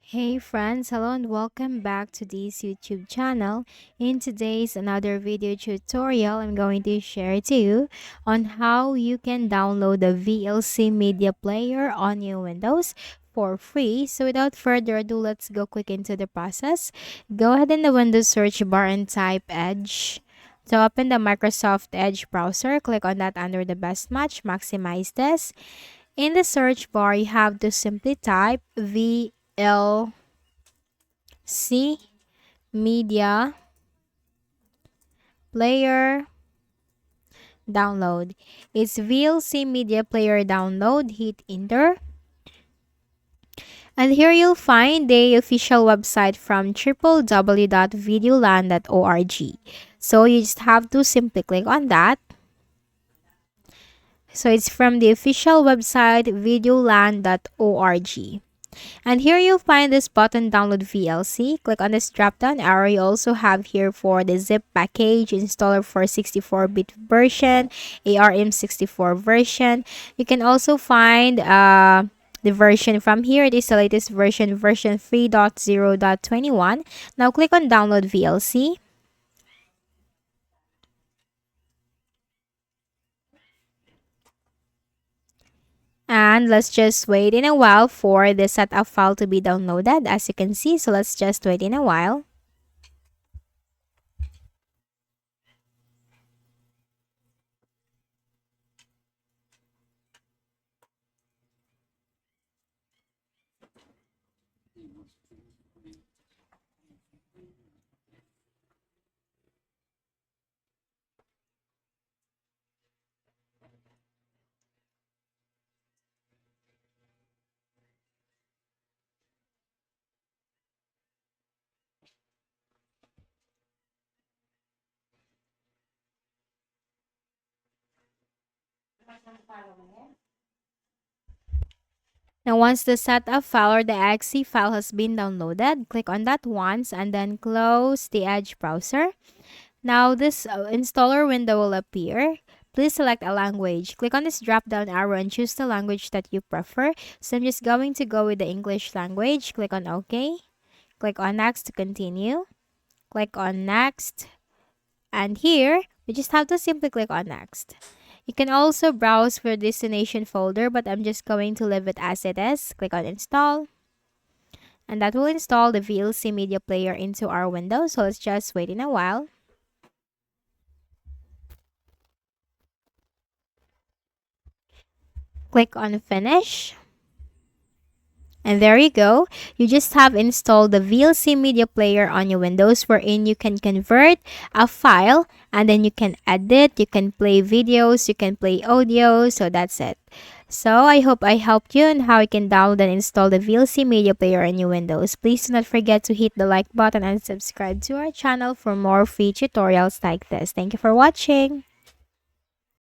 Hey friends, hello and welcome back to this YouTube channel. In today's another video tutorial, I'm going to share to you on how you can download the VLC media player on your Windows for free. So without further ado, let's go quick into the process. Go ahead in the Windows search bar and type Edge. To open the Microsoft Edge browser, click on that under the best match, maximize this. In the search bar, you have to simply type VLC media player download. It's VLC media player download. Hit enter. And here you'll find the official website from www.videolan.org. So you just have to simply click on that. So it's from the official website videolan.org. And here you'll find this button, download VLC. Click on this drop down arrow. You also have here for the zip package, installer for 64-bit version, ARM64 version. You can also find the version from here. It is the latest version 3.0.21. Now click on download VLC. And let's just wait in a while for the setup file to be downloaded, as you can see. So let's just wait in a while. Now, once the setup file or the exe file has been downloaded, click on that once and then close the Edge browser. Now, this installer window will appear. Please select a language. Click on this drop-down arrow and choose the language that you prefer. So I'm just going to go with the English language. Click on OK. Click on Next to continue. Click on Next. And here, we just have to simply click on Next. You can also browse for destination folder, but I'm just going to leave it as it is. Click on Install. And that will install the VLC media player into our window. So let's just wait in a while. Click on Finish. And there you go. You just have installed the VLC media player on your Windows, wherein you can convert a file and then you can edit, you can play videos, you can play audio. So that's it. So I hope I helped you on how you can download and install the VLC media player on your Windows. Please do not forget to hit the like button and subscribe to our channel for more free tutorials like this. Thank you for watching.